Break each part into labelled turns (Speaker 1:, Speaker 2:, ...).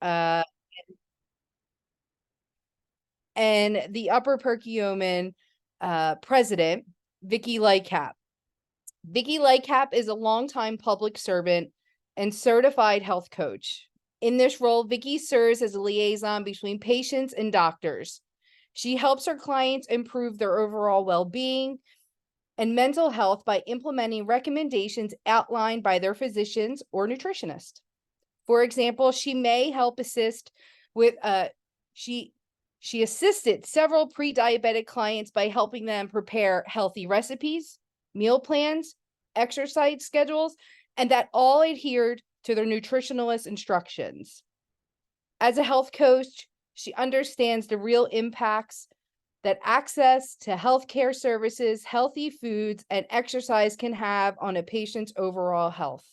Speaker 1: uh, and the Upper Perkiomen president, Vicki Lightcap. Vicki Lightcap is a longtime public servant and certified health coach. In this role, Vicki serves as a liaison between patients and doctors. She helps her clients improve their overall well-being and mental health by implementing recommendations outlined by their physicians or nutritionist. For example, she may help assist with she assisted several pre-diabetic clients by helping them prepare healthy recipes, meal plans, exercise schedules, and that all adhered to their nutritionalist instructions. As a health coach, she understands the real impacts that access to healthcare services, healthy foods, and exercise can have on a patient's overall health.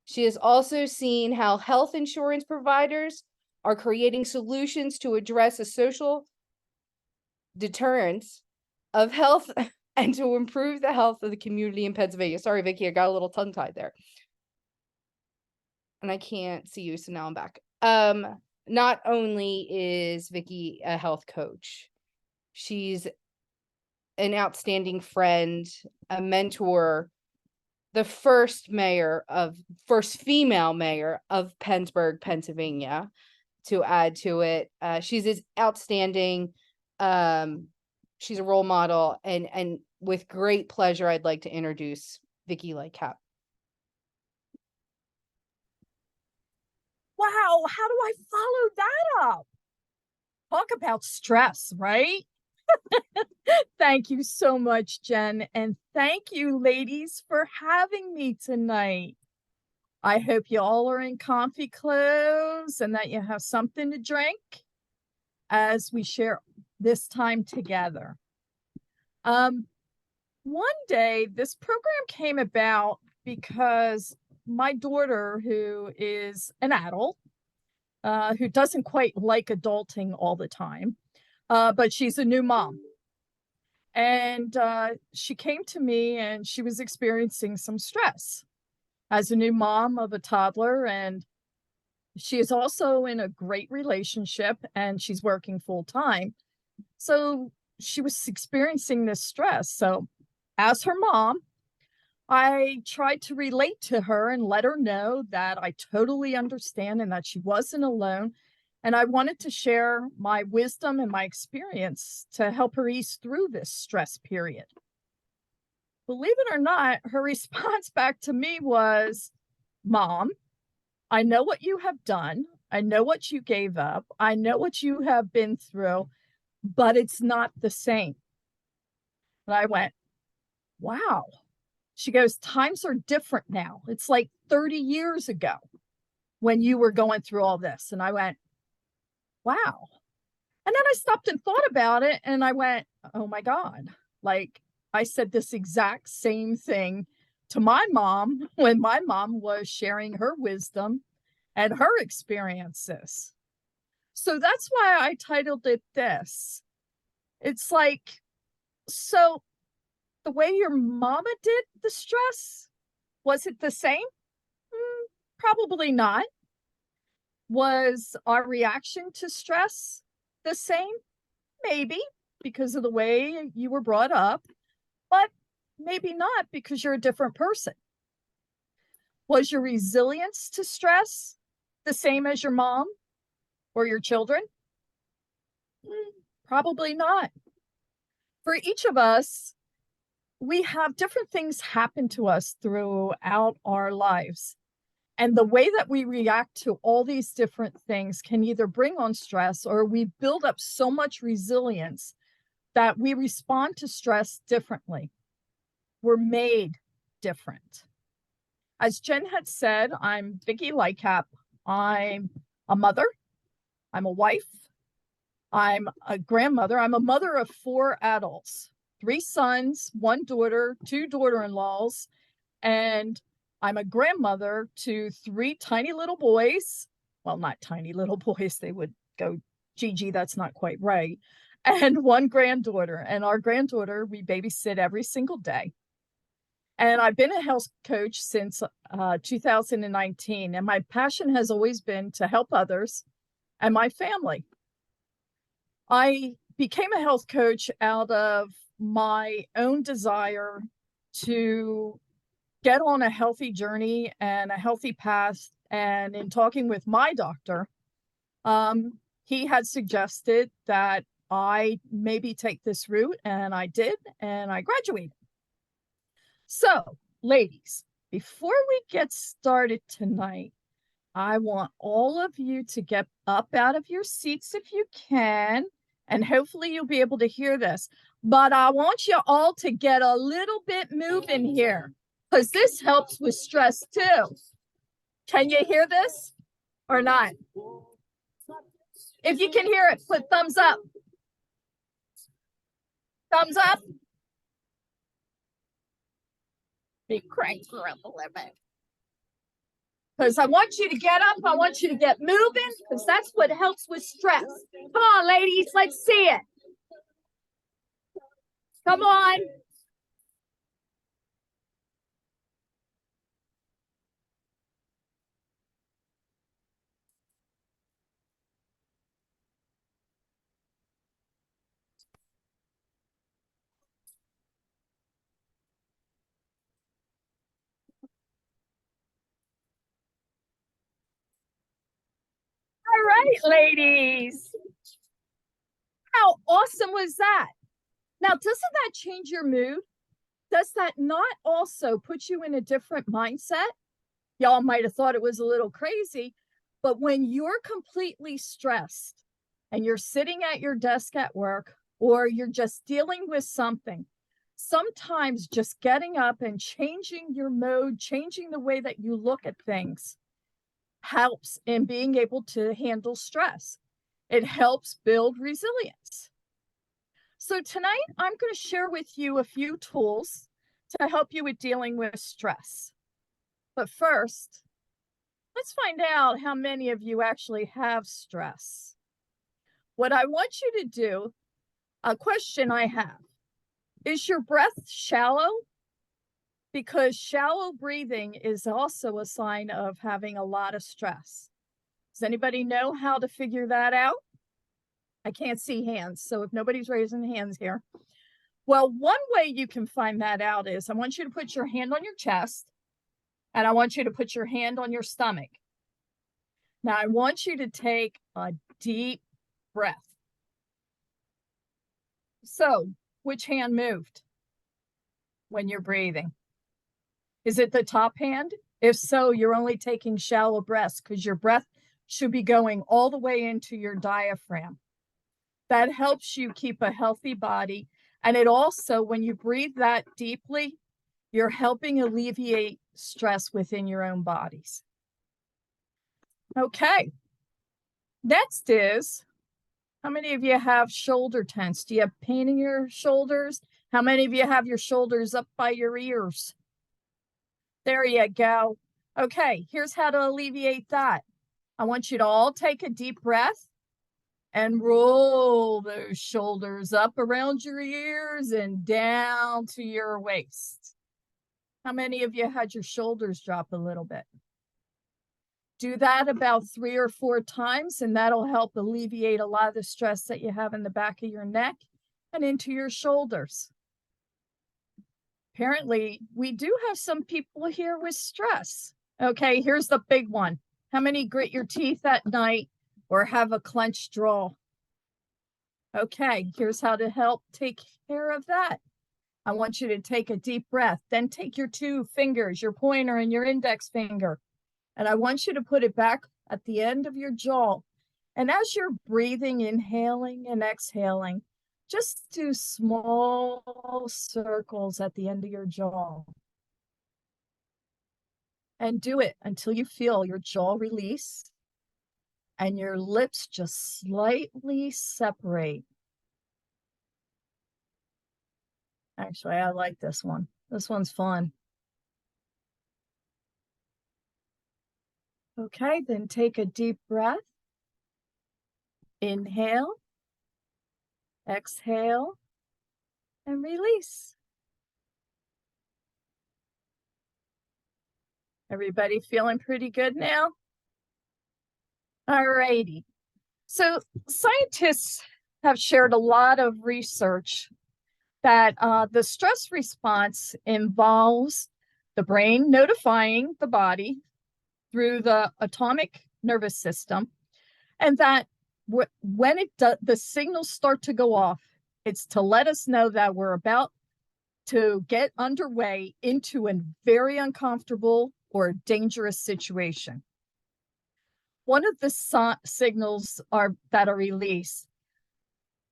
Speaker 1: She has also seen how health insurance providers are creating solutions to address a social deterrence of health and to improve the health of the community in Pennsylvania. Sorry, Vicki, I got a little tongue-tied there. And I can't see you, so now I'm back. Not only is Vicki a health coach, she's an outstanding friend, a mentor, the first female mayor of Pennsburg, Pennsylvania, to add to it. She's as outstanding. She's a role model, and with great pleasure, I'd like to introduce Vicki Lightcap.
Speaker 2: Wow, how do I follow that up? Talk about stress, right? Thank you so much, Jen. And thank you, ladies, for having me tonight. I hope you all are in comfy clothes and that you have something to drink as we share this time together. One day, this program came about because my daughter, who is an adult, who doesn't quite like adulting all the time, but she's a new mom. And she came to me and she was experiencing some stress as a new mom of a toddler. And she is also in a great relationship and she's working full time. So she was experiencing this stress. So as her mom, I tried to relate to her and let her know that I totally understand and that she wasn't alone. And I wanted to share my wisdom and my experience to help her ease through this stress period. Believe it or not, her response back to me was, Mom, I know what you have done. I know what you gave up. I know what you have been through, but it's not the same. And I went, wow. She goes, times are different now. It's like 30 years ago when you were going through all this. And I went, wow. And then I stopped and thought about it and I went, oh my God. Like I said this exact same thing to my mom when my mom was sharing her wisdom and her experiences. So that's why I titled it this. It's like, so the way your mama did the stress, was it the same? Probably not. Was our reaction to stress the same? Maybe, because of the way you were brought up, but maybe not because you're a different person. Was your resilience to stress the same as your mom or your children? Probably not. For each of us, we have different things happen to us throughout our lives. And the way that we react to all these different things can either bring on stress or we build up so much resilience that we respond to stress differently. We're made different. As Jen had said, I'm Vicki Lightcap. I'm a mother. I'm a wife. I'm a grandmother. I'm a mother of 4 adults, 3 sons, 1 daughter, 2 daughter-in-laws, and I'm a grandmother to 3 tiny little boys. Well, not tiny little boys. They would go, Gigi, that's not quite right. And 1 granddaughter. And our granddaughter, we babysit every single day. And I've been a health coach since 2019, and my passion has always been to help others and my family. I became a health coach out of my own desire to get on a healthy journey and a healthy path. And in talking with my doctor, he had suggested that I maybe take this route, and I did, and I graduated. So, ladies, before we get started tonight, I want all of you to get up out of your seats if you can, and hopefully you'll be able to hear this. But I want you all to get a little bit moving here, because this helps with stress too. Can you hear this or not? If you can hear it, put thumbs up. Thumbs up. Be crank her up a little bit. Because I want you to get up. I want you to get moving, because that's what helps with stress. Come on, ladies, let's see it. Come on. All right, ladies. How awesome was that? Now, doesn't that change your mood? Does that not also put you in a different mindset? Y'all might have thought it was a little crazy, but when you're completely stressed and you're sitting at your desk at work, or you're just dealing with something, sometimes just getting up and changing your mode, changing the way that you look at things helps in being able to handle stress. It helps build resilience. So tonight, I'm going to share with you a few tools to help you with dealing with stress. But first, let's find out how many of you actually have stress. What I want you to do, a question I have, is your breath shallow? Because shallow breathing is also a sign of having a lot of stress. Does anybody know how to figure that out? I can't see hands, so if nobody's raising hands here. Well, one way you can find that out is I want you to put your hand on your chest, and I want you to put your hand on your stomach. Now, I want you to take a deep breath. So, which hand moved when you're breathing? Is it the top hand? If so, you're only taking shallow breaths, because your breath should be going all the way into your diaphragm. That helps you keep a healthy body. And it also, when you breathe that deeply, you're helping alleviate stress within your own bodies. Okay. Next is, how many of you have shoulder tense? Do you have pain in your shoulders? How many of you have your shoulders up by your ears? There you go. Okay, here's how to alleviate that. I want you to all take a deep breath and roll those shoulders up around your ears and down to your waist. How many of you had your shoulders drop a little bit? Do that about 3 or 4 times, and that'll help alleviate a lot of the stress that you have in the back of your neck and into your shoulders. Apparently, we do have some people here with stress. Okay, here's the big one. How many grit your teeth at night or have a clenched jaw? Okay, here's how to help take care of that. I want you to take a deep breath, then take your 2 fingers, your pointer and your index finger, and I want you to put it back at the end of your jaw. And as you're breathing, inhaling and exhaling, just do small circles at the end of your jaw. And do it until you feel your jaw release and your lips just slightly separate. Actually, I like this one. This one's fun. Okay, then take a deep breath. Inhale, exhale, and release. Everybody feeling pretty good now? All righty. So scientists have shared a lot of research that the stress response involves the brain notifying the body through the autonomic nervous system, and that when the signals start to go off, it's to let us know that we're about to get underway into a very uncomfortable or dangerous situation. One of the signals that are released,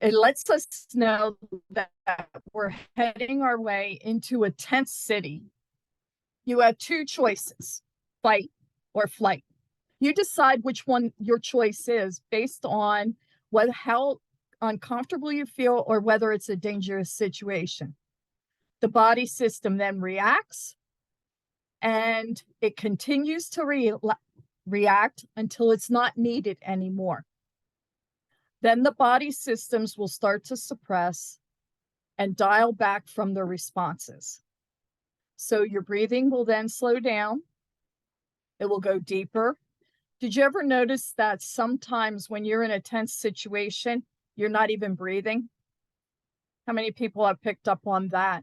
Speaker 2: it lets us know that we're heading our way into a tense city. You have two choices, fight or flight. You decide which one your choice is based on how uncomfortable you feel or whether it's a dangerous situation. The body system then reacts, and it continues to react until it's not needed anymore. Then the body systems will start to suppress and dial back from their responses. So your breathing will then slow down. It will go deeper. Did you ever notice that sometimes when you're in a tense situation, you're not even breathing? How many people have picked up on that,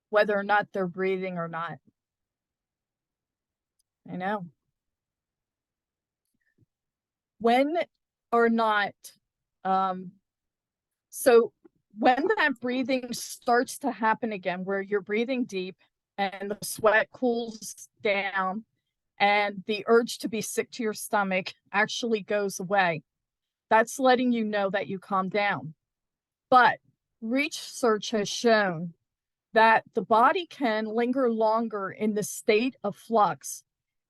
Speaker 2: whether or not they're breathing or not? I know. When or not, so when that breathing starts to happen again, where you're breathing deep and the sweat cools down and the urge to be sick to your stomach actually goes away, that's letting you know that you calm down. But research has shown that the body can linger longer in the state of flux.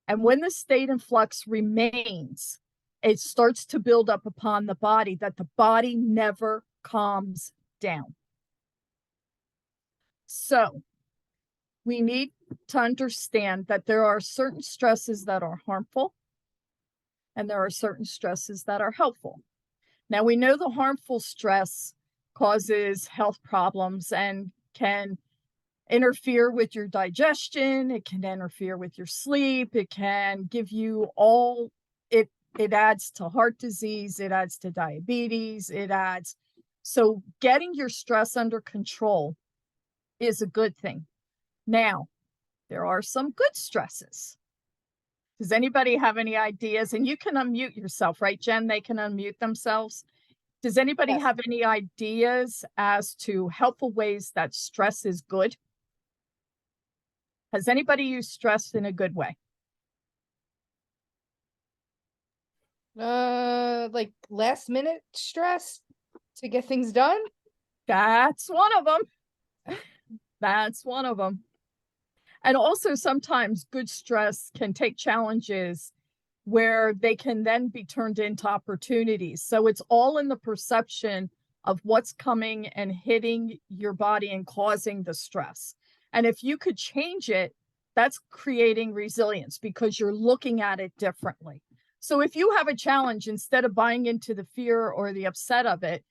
Speaker 2: And when the state in flux remains, it starts to build up upon the body, that the body never calms down. So we need to understand that there are certain stresses that are harmful and there are certain stresses that are helpful. Now, we know the harmful stress causes health problems and can interfere with your digestion. It can interfere with your sleep. It can give you it adds to heart disease. It adds to diabetes. So getting your stress under control is a good thing. Now, there are some good stresses. Does anybody have any ideas? And you can unmute yourself, right, Jen? They can unmute themselves. Does anybody have any ideas as to helpful ways that stress is good? Has anybody used stress in a good way?
Speaker 1: Like last minute stress to get things done?
Speaker 2: That's one of them. That's one of them. And also sometimes good stress can take challenges where they can then be turned into opportunities. So it's all in the perception of what's coming and hitting your body and causing the stress. And if you could change it, that's creating resilience because you're looking at it differently. So if you have a challenge, instead of buying into the fear or the upset of it,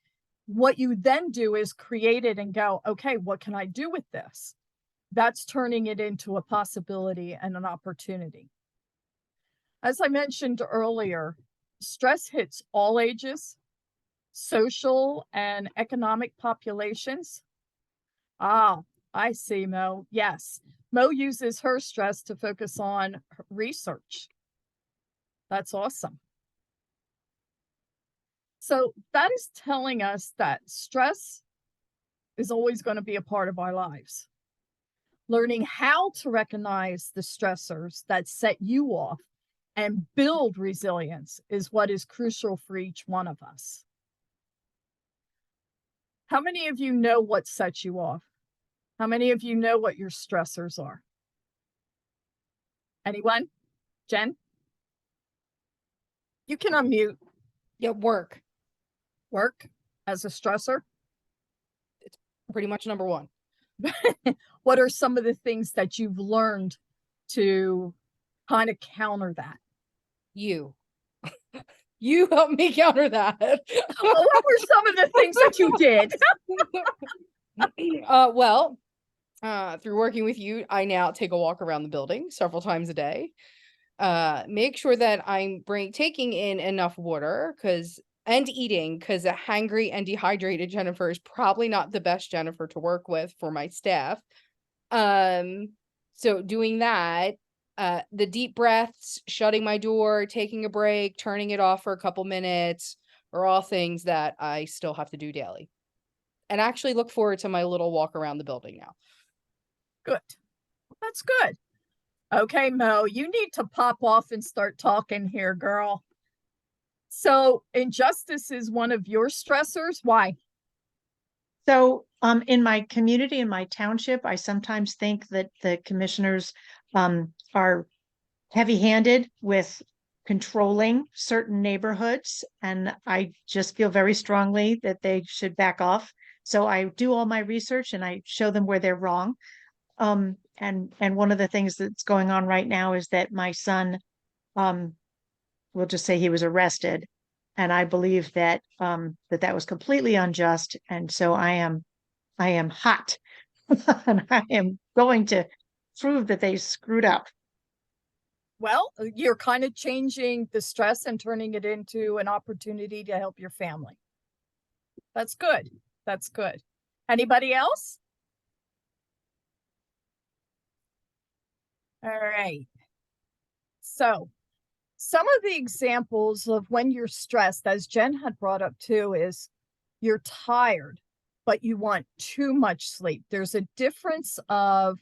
Speaker 2: what you then do is create it and go, okay, what can I do with this? That's turning it into a possibility and an opportunity. As I mentioned earlier, stress hits all ages, social and economic populations. Ah, I see, Mo. Yes, Mo uses her stress to focus on research. That's awesome. So that is telling us that stress is always going to be a part of our lives. Learning how to recognize the stressors that set you off and build resilience is what is crucial for each one of us. How many of you know what sets you off? How many of you know what your stressors are? Anyone? Jen? You can unmute.
Speaker 1: Yeah, work.
Speaker 2: Work as a stressor?
Speaker 1: It's pretty much number one.
Speaker 2: What are some of the things that you've learned to kind of counter that?
Speaker 1: You help me counter that.
Speaker 2: What were some of the things that you did?
Speaker 1: Well, Through working with you, I now take a walk around the building several times a day. Make sure that I'm taking in enough water and eating, because a hangry and dehydrated Jennifer is probably not the best Jennifer to work with for my staff. So doing that, the deep breaths, shutting my door, taking a break, turning it off for a couple minutes are all things that I still have to do daily. And actually look forward to my little walk around the building now.
Speaker 2: Good. That's good. Okay, Mo, you need to pop off and start talking here, girl. So injustice is one of your stressors. Why?
Speaker 3: So in my community, in my township, I sometimes think that the commissioners are heavy-handed with controlling certain neighborhoods, and I just feel very strongly that they should back off. So I do all my research and I show them where they're wrong. And one of the things that's going on right now is that my son, we'll just say he was arrested, and I believe that that was completely unjust. And so I am hot, and I am going to prove that they screwed up.
Speaker 2: Well, you're kind of changing the stress and turning it into an opportunity to help your family. That's good. That's good. Anybody else? All right. So some of the examples of when you're stressed, as Jen had brought up too, is you're tired, but you want too much sleep. There's a difference of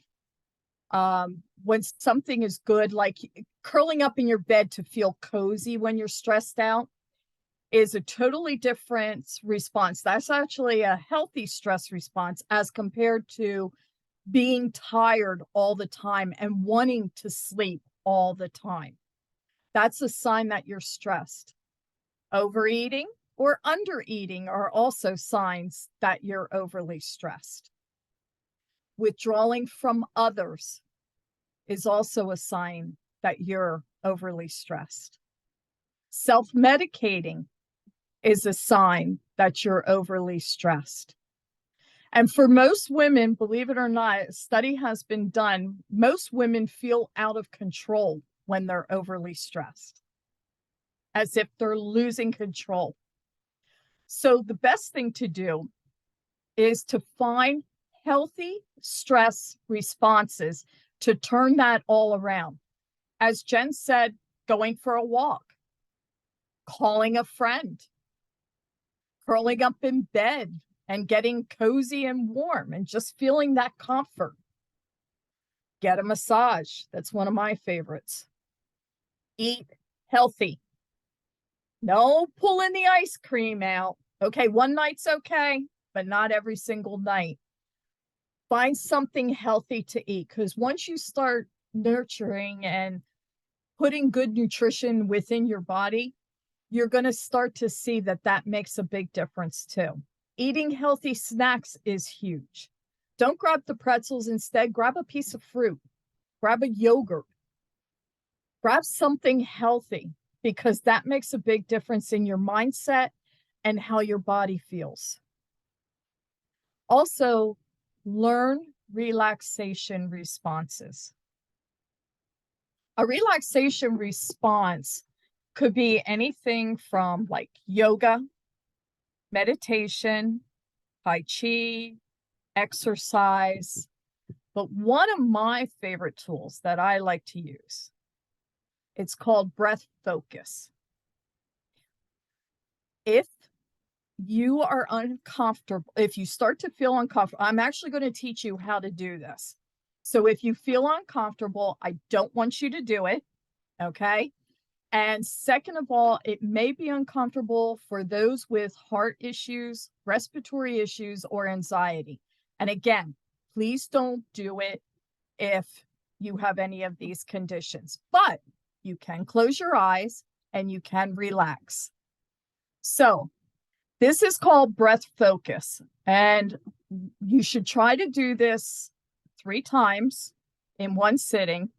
Speaker 2: when something is good, like curling up in your bed to feel cozy when you're stressed out, is a totally different response. That's actually a healthy stress response as compared to being tired all the time and wanting to sleep all the time. That's a sign that you're stressed. Overeating or undereating are also signs that you're overly stressed. Withdrawing from others is also a sign that you're overly stressed. Self-medicating is a sign that you're overly stressed. And for most women, believe it or not, a study has been done, most women feel out of control when they're overly stressed, as if they're losing control. So the best thing to do is to find healthy stress responses to turn that all around. As Jen said, going for a walk, calling a friend, curling up in bed and getting cozy and warm and just feeling that comfort. Get a massage. That's one of my favorites. Eat healthy. No pulling the ice cream out. Okay, one night's okay, but not every single night. Find something healthy to eat, because once you start nurturing and putting good nutrition within your body, you're going to start to see that that makes a big difference too. Eating healthy snacks is huge. Don't grab the pretzels. Instead, grab a piece of fruit, grab a yogurt, grab something healthy, because that makes a big difference in your mindset and how your body feels. Also, learn relaxation responses. A relaxation response could be anything from like yoga, meditation, Tai Chi, exercise. But one of my favorite tools that I like to use, it's called breath focus. If you are uncomfortable, if you start to feel uncomfortable, I'm actually going to teach you how to do this. So if you feel uncomfortable, I don't want you to do it. Okay. And second of all, it may be uncomfortable for those with heart issues, respiratory issues, or anxiety. And again, please don't do it if you have any of these conditions, but you can close your eyes and you can relax. So this is called breath focus, and you should try to do this 3 times in one sitting.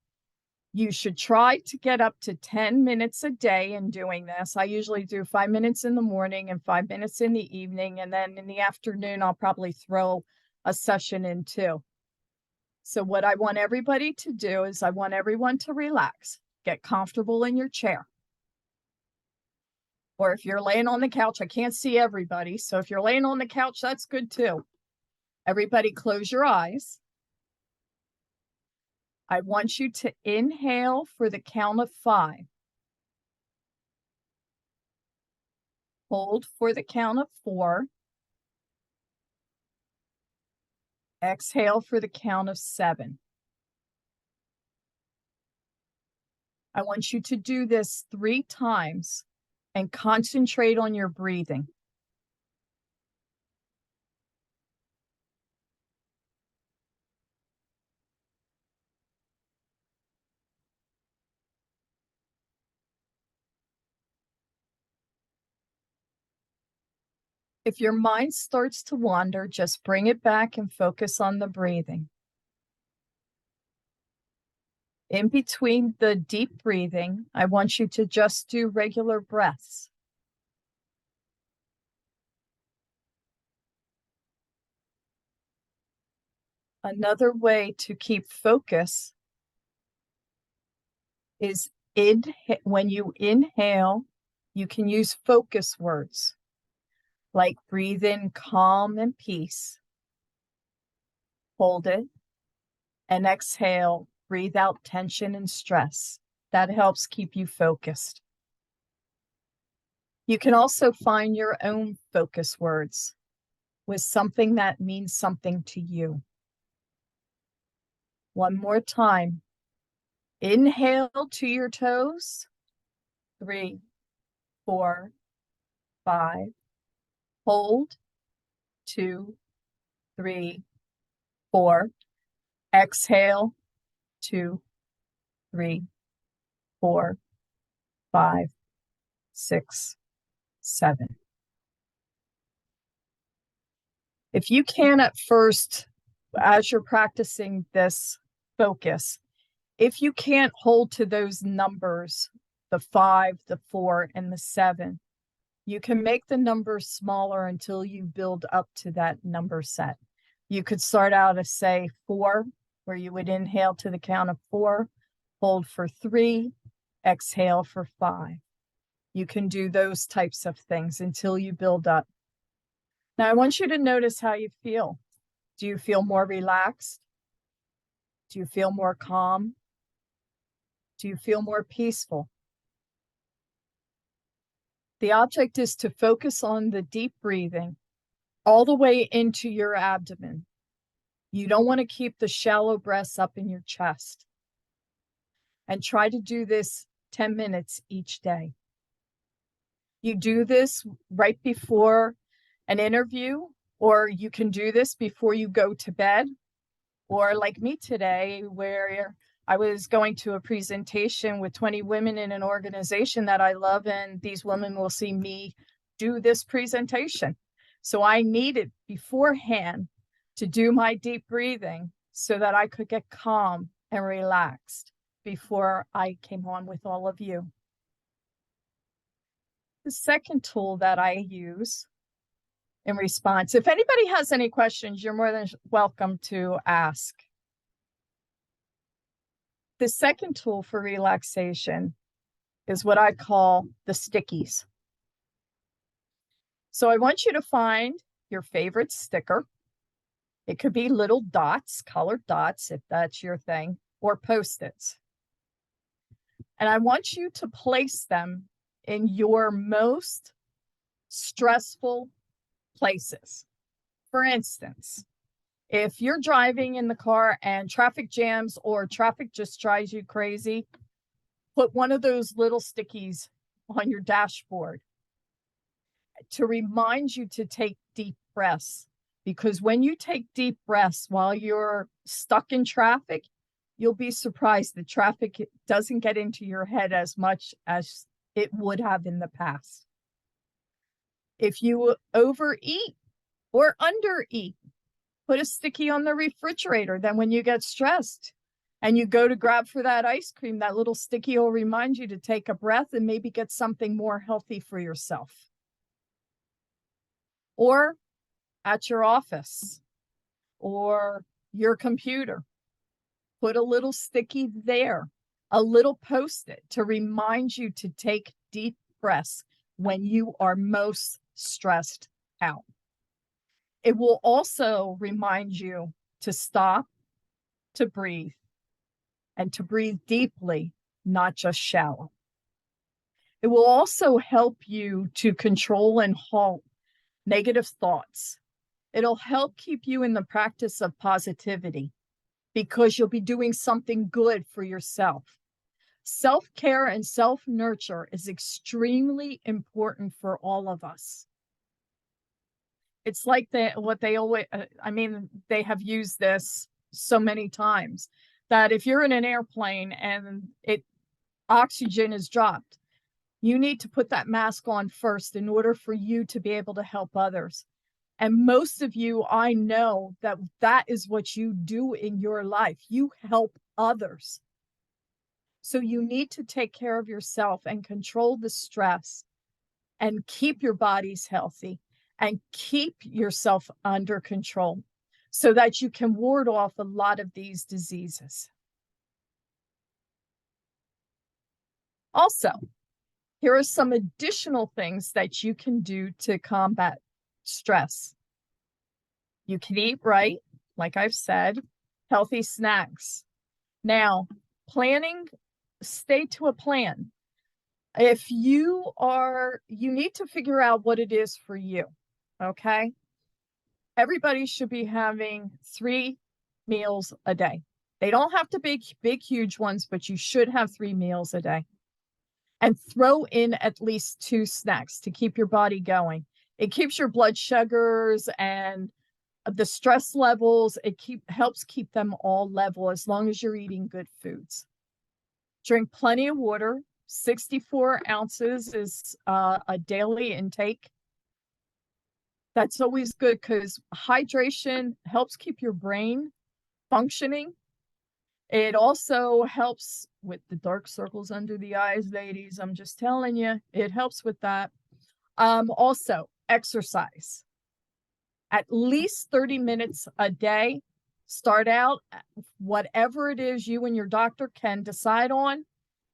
Speaker 2: You should try to get up to 10 minutes a day in doing this. I usually do 5 minutes in the morning and 5 minutes in the evening. And then in the afternoon, I'll probably throw a session in too. So what I want everybody to do is I want everyone to relax, get comfortable in your chair. Or if you're laying on the couch, I can't see everybody. So if you're laying on the couch, that's good too. Everybody close your eyes. I want you to inhale for the count of 5. Hold for the count of 4. Exhale for the count of 7. I want you to do this 3 times and concentrate on your breathing. If your mind starts to wander, just bring it back and focus on the breathing. In between the deep breathing, I want you to just do regular breaths. Another way to keep focus is when you inhale, you can use focus words like breathe in calm and peace. Hold it, and exhale, breathe out tension and stress. That helps keep you focused. You can also find your own focus words with something that means something to you. One more time. Inhale to your toes. 3, 4, 5. Hold. 2, 3, 4. Exhale. 2, 3, 4, 5, 6, 7. If you can at first, as you're practicing this focus, if you can't hold to those numbers, the 5, the 4, and the 7, you can make the numbers smaller until you build up to that number set. You could start out as, say, 4, where you would inhale to the count of 4, hold for 3, exhale for 5. You can do those types of things until you build up. Now, I want you to notice how you feel. Do you feel more relaxed? Do you feel more calm? Do you feel more peaceful? The object is to focus on the deep breathing all the way into your abdomen. You don't want to keep the shallow breaths up in your chest. And try to do this 10 minutes each day. You do this right before an interview, or you can do this before you go to bed, or like me today, where I was going to a presentation with 20 women in an organization that I love, and these women will see me do this presentation. So I needed beforehand to do my deep breathing so that I could get calm and relaxed before I came on with all of you. The second tool that I use in response, if anybody has any questions, you're more than welcome to ask. The second tool for relaxation is what I call the stickies. So I want you to find your favorite sticker. It could be little dots, colored dots, if that's your thing, or Post-its. And I want you to place them in your most stressful places. For instance, if you're driving in the car and traffic jams or traffic just drives you crazy, put one of those little stickies on your dashboard to remind you to take deep breaths. Because when you take deep breaths while you're stuck in traffic, you'll be surprised the traffic doesn't get into your head as much as it would have in the past. If you overeat or undereat, put a sticky on the refrigerator. Then when you get stressed and you go to grab for that ice cream, that little sticky will remind you to take a breath and maybe get something more healthy for yourself. Or at your office or your computer, put a little sticky there, a little post-it to remind you to take deep breaths when you are most stressed out. It will also remind you to stop, to breathe, and to breathe deeply, not just shallow. It will also help you to control and halt negative thoughts. It'll help keep you in the practice of positivity because you'll be doing something good for yourself. Self-care and self-nurture is extremely important for all of us. It's like what they always, they have used this so many times that if you're in an airplane and oxygen is dropped, you need to put that mask on first in order for you to be able to help others. And most of you, I know that is what you do in your life. You help others. So you need to take care of yourself and control the stress and keep your bodies healthy and keep yourself under control so that you can ward off a lot of these diseases. Also, here are some additional things that you can do to combat stress. You can eat right, like I've said, healthy snacks. Now, stay to a plan. If you need to figure out what it is for you, okay? Everybody should be having 3 meals a day. They don't have to be big, huge ones, but you should have 3 meals a day. And throw in at least 2 snacks to keep your body going. It keeps your blood sugars and the stress levels, helps keep them all level as long as you're eating good foods. Drink plenty of water. 64 ounces is a daily intake. That's always good because hydration helps keep your brain functioning. It also helps with the dark circles under the eyes, ladies. I'm just telling you, it helps with that. Also, exercise. At least 30 minutes a day. Start out whatever it is you and your doctor can decide on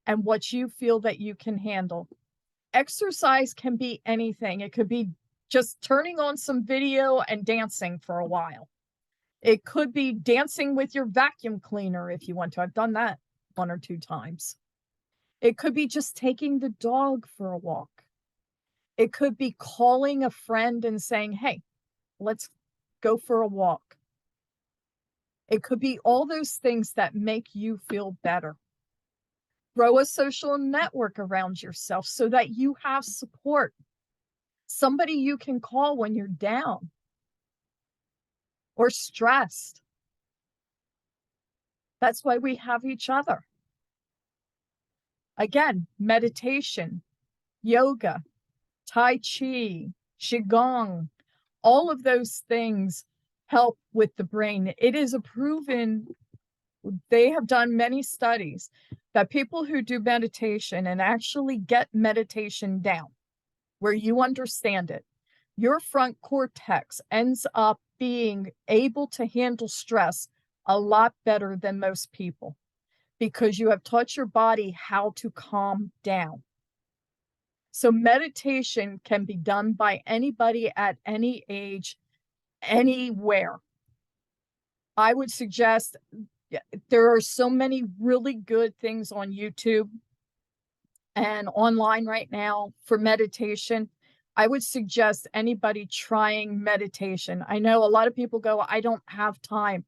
Speaker 2: and what you feel that you can handle. Exercise can be anything. It could be just turning on some video and dancing for a while. It could be dancing with your vacuum cleaner if you want to. I've done that 1 or 2 times. It could be just taking the dog for a walk. It could be calling a friend and saying, hey, let's go for a walk. It could be all those things that make you feel better. Grow a social network around yourself so that you have support. Somebody you can call when you're down or stressed. That's why we have each other. Again, meditation, yoga, Tai Chi, Qigong, all of those things help with the brain. It is they have done many studies that people who do meditation and actually get meditation down, where you understand it, your front cortex ends up being able to handle stress a lot better than most people because you have taught your body how to calm down. So meditation can be done by anybody at any age, anywhere. I would suggest there are so many really good things on YouTube and online right now for meditation. I would suggest anybody trying meditation. I know a lot of people go, I don't have time.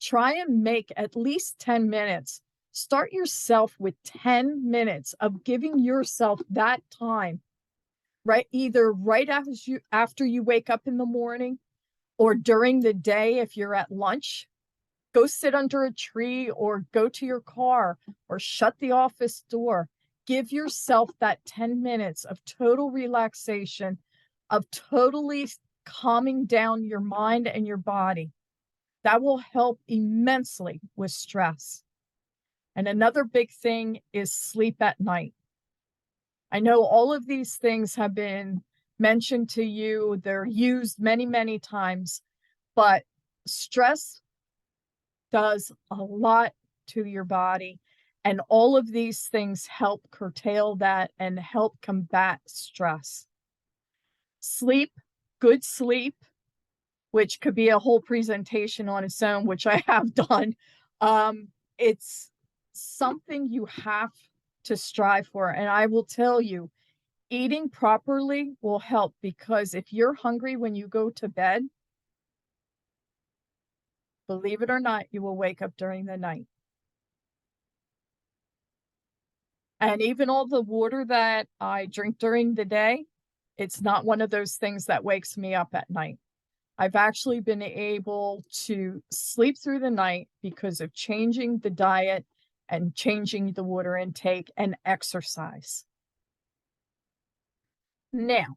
Speaker 2: Try and make at least 10 minutes. Start yourself with 10 minutes of giving yourself that time, right? Either right after you wake up in the morning or during the day if you're at lunch. Go sit under a tree or go to your car or shut the office door. Give yourself that 10 minutes of total relaxation, of totally calming down your mind and your body. That will help immensely with stress. And another big thing is sleep at night. I know all of these things have been mentioned to you. They're used many, many times, but stress does a lot to your body. And all of these things help curtail that and help combat stress. Sleep, good sleep, which could be a whole presentation on its own, which I have done. It's something you have to strive for. And I will tell you, eating properly will help, because if you're hungry when you go to bed, believe it or not, you will wake up during the night. And even all the water that I drink during the day, it's not one of those things that wakes me up at night. I've actually been able to sleep through the night because of changing the diet and changing the water intake and exercise. Now,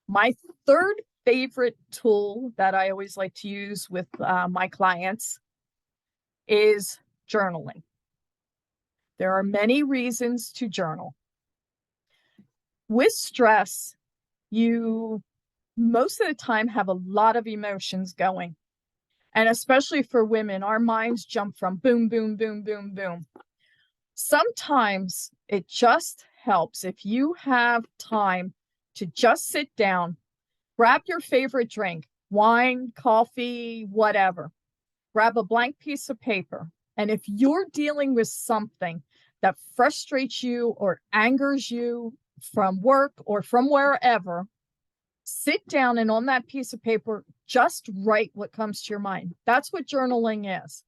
Speaker 2: my third favorite tool that I always like to use with my clients is journaling. There are many reasons to journal. With stress, you most of the time have a lot of emotions going. And especially for women, our minds jump from boom, boom, boom, boom, boom. Sometimes it just helps if you have time to just sit down, grab your favorite drink, wine, coffee, whatever. Grab a blank piece of paper. And if you're dealing with something that frustrates you or angers you from work or from wherever, sit down and on that piece of paper, just write what comes to your mind. That's what journaling is.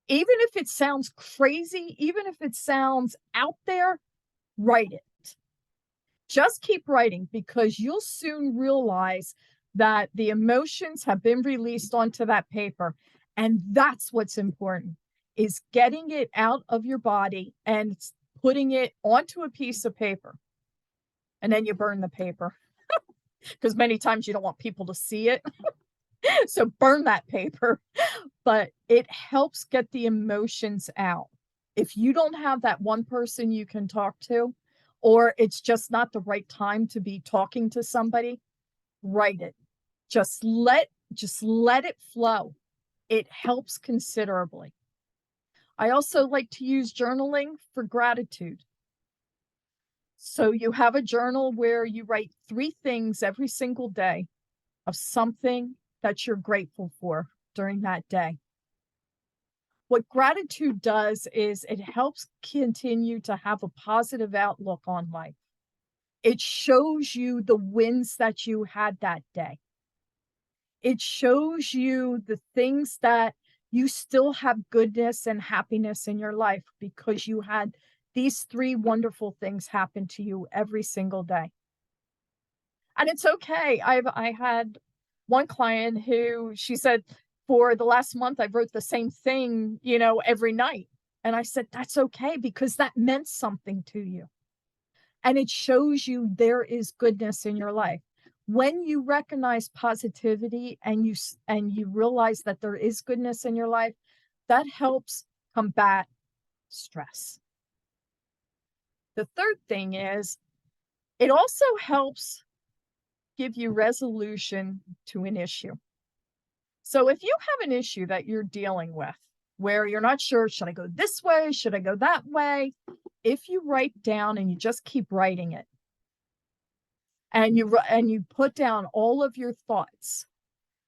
Speaker 2: Even if it sounds crazy, even if it sounds out there, write it. Just keep writing, because you'll soon realize that the emotions have been released onto that paper. And that's what's important, is getting it out of your body and putting it onto a piece of paper. And then you burn the paper, because many times you don't want people to see it. So burn that paper. But it helps get the emotions out. If you don't have that one person you can talk to, or it's just not the right time to be talking to somebody, write it. Just let it flow. It helps considerably. I also like to use journaling for gratitude. So you have a journal where you write 3 things every single day of something that you're grateful for during that day. What gratitude does is it helps continue to have a positive outlook on life. It shows you the wins that you had that day. It shows you the things that you still have goodness and happiness in your life, because you had these 3 wonderful things happen to you every single day. And it's okay. I had one client who, she said, for the last month, I wrote the same thing, every night. And I said, that's okay, because that meant something to you. And it shows you there is goodness in your life. When you recognize positivity and you realize that there is goodness in your life, that helps combat stress. The third thing is, it also helps give you resolution to an issue. So if you have an issue that you're dealing with where you're not sure, should I go this way? Should I go that way? If you write down and you just keep writing it, and you put down all of your thoughts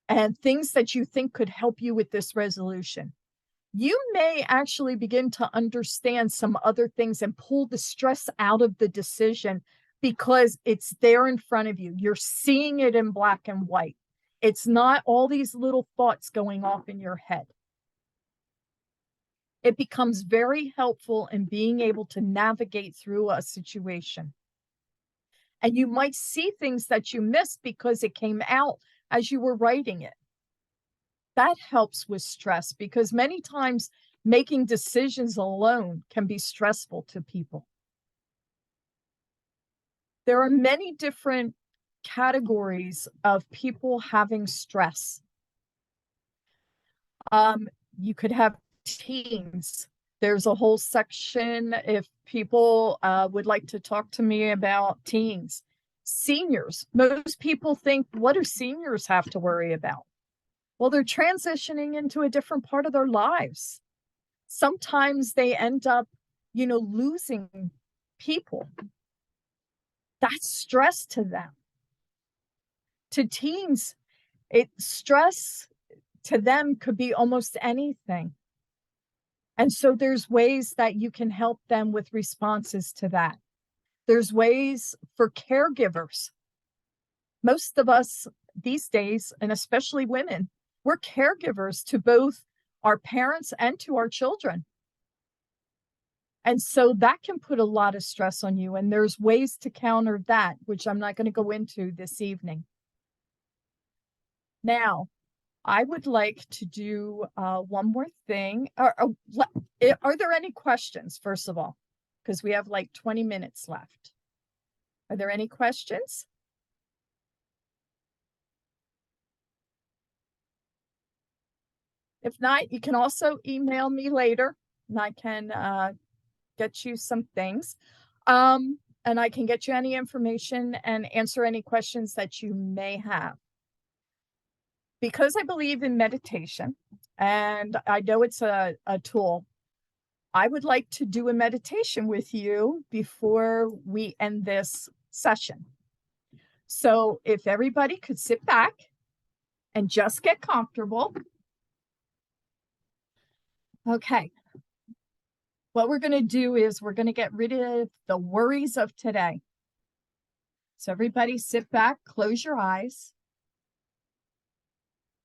Speaker 2: and things that you think could help you with this resolution, you may actually begin to understand some other things and pull the stress out of the decision, because it's there in front of you. You're seeing it in black and white. It's not all these little thoughts going off in your head. It becomes very helpful in being able to navigate through a situation. And you might see things that you missed because it came out as you were writing it. That helps with stress, because many times making decisions alone can be stressful to people. There are many different categories of people having stress. You could have teens. There's a whole section if people would like to talk to me about teens. Seniors. Most people think, what do seniors have to worry about? Well, they're transitioning into a different part of their lives. Sometimes they end up, losing people. That's stress to them. To teens, stress to them could be almost anything. And so there's ways that you can help them with responses to that. There's ways for caregivers. Most of us these days, and especially women, we're caregivers to both our parents and to our children. And so that can put a lot of stress on you. And there's ways to counter that, which I'm not going to go into this evening. Now, I would like to do one more thing. Are there any questions, first of all? Because we have like 20 minutes left. Are there any questions? If not, you can also email me later and I can get you some things. And I can get you any information and answer any questions that you may have. Because I believe in meditation, and I know it's a tool, I would like to do a meditation with you before we end this session. So if everybody could sit back and just get comfortable. Okay. What we're going to do is we're going to get rid of the worries of today. So everybody sit back, close your eyes.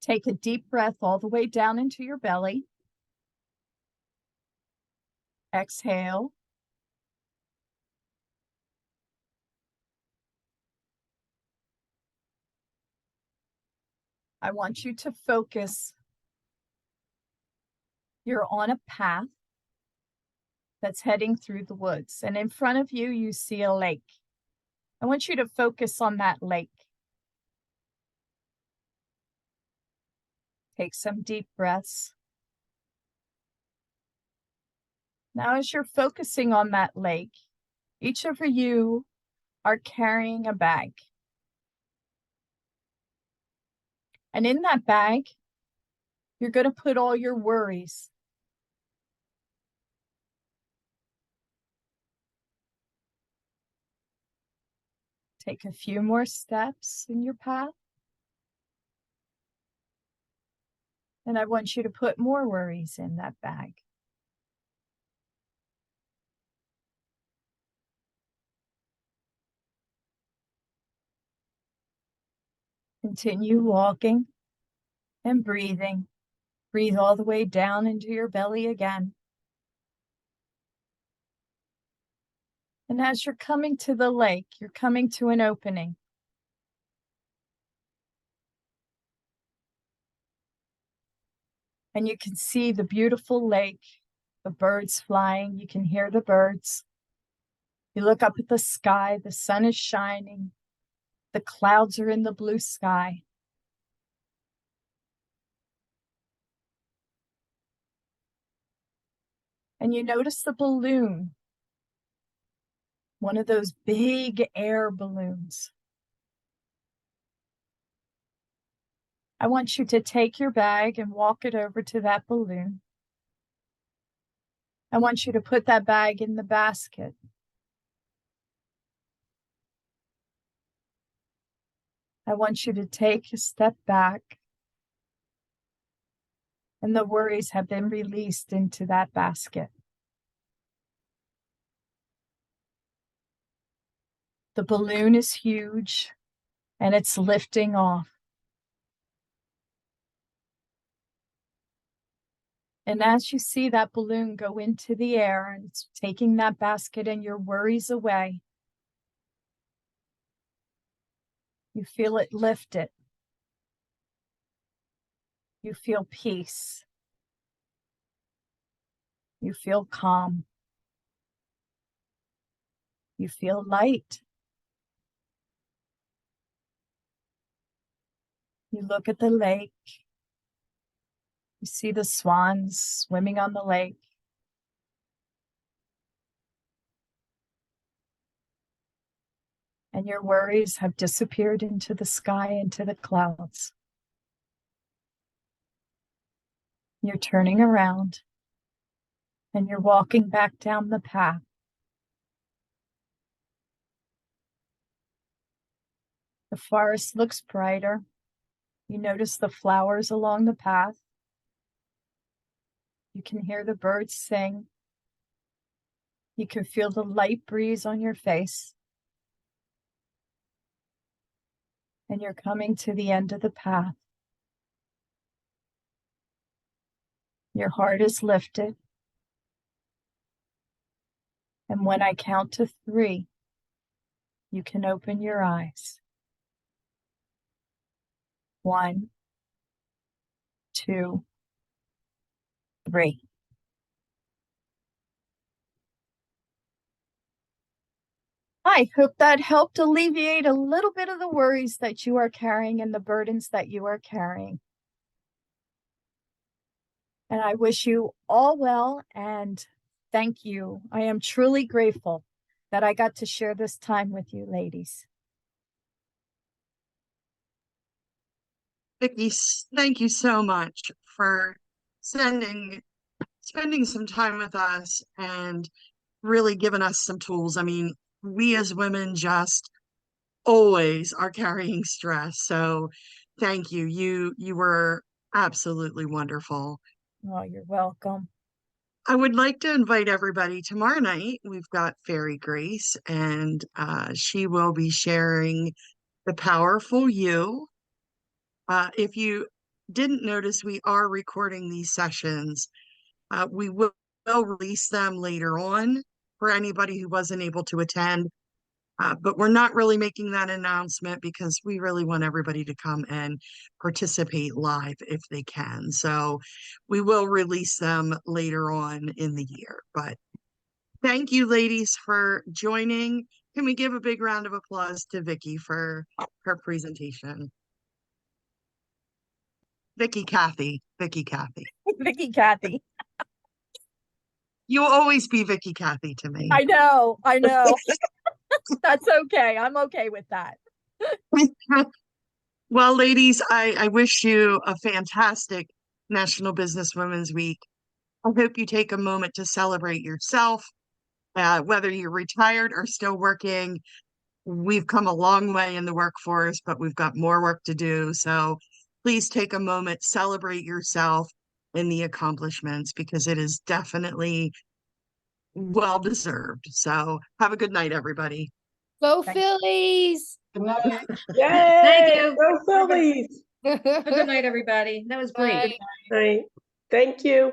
Speaker 2: Take a deep breath all the way down into your belly. Exhale. I want you to focus. You're on a path that's heading through the woods, and in front of you, you see a lake. I want you to focus on that lake. Take some deep breaths. Now, as you're focusing on that lake, each of you are carrying a bag. And in that bag, you're going to put all your worries. Take a few more steps in your path. And I want you to put more worries in that bag. Continue walking and breathing. Breathe all the way down into your belly again. And as you're coming to the lake, you're coming to an opening. And you can see the beautiful lake, the birds flying. You can hear the birds. You look up at the sky, the sun is shining. The clouds are in the blue sky. And you notice the balloon, one of those big air balloons. I want you to take your bag and walk it over to that balloon. I want you to put that bag in the basket. I want you to take a step back. And the worries have been released into that basket. The balloon is huge and it's lifting off. And as you see that balloon go into the air and it's taking that basket and your worries away, you feel it lift it. You feel peace. You feel calm. You feel light. You look at the lake. You see the swans swimming on the lake. And your worries have disappeared into the sky, into the clouds. You're turning around And you're walking back down the path. The forest looks brighter. You notice the flowers along the path. You can hear the birds sing. You can feel the light breeze on your face. And you're coming to the end of the path. Your heart is lifted. And when I count to 3, you can open your eyes. 1, 2, 3. I hope that helped alleviate a little bit of the worries that you are carrying and the burdens that you are carrying. And I wish you all well and thank you. I am truly grateful that I got to share this time with you, ladies.
Speaker 4: Vicki, thank you so much for spending some time with us and really giving us some tools. I mean, we as women just always are carrying stress. So thank you. You were absolutely wonderful.
Speaker 2: Oh, you're welcome.
Speaker 4: I would like to invite everybody tomorrow night. We've got Fairy Grace, and she will be sharing The Powerful You. If you didn't notice, we are recording these sessions. We will release them later on for anybody who wasn't able to attend. But we're not really making that announcement because we really want everybody to come and participate live if they can. So we will release them later on in the year. But thank you, ladies, for joining. Can we give a big round of applause to Vicki for her presentation? Vicki Kathy.
Speaker 2: Vicki Kathy.
Speaker 4: You'll always be Vicki Kathy to me.
Speaker 2: I know. That's okay. I'm okay with that.
Speaker 4: Well, ladies, I wish you a fantastic National Business Women's Week. I hope you take a moment to celebrate yourself, whether you're retired or still working. We've come a long way in the workforce, but we've got more work to do. So please take a moment, celebrate yourself and the accomplishments because it is definitely well deserved. So have a good night, everybody.
Speaker 1: Go
Speaker 2: Thanks.
Speaker 1: Phillies!
Speaker 5: Yay!
Speaker 6: Thank you.
Speaker 5: Go Phillies!
Speaker 6: Have a good night, everybody. That was great.
Speaker 1: Bye.
Speaker 5: Night. Thank you.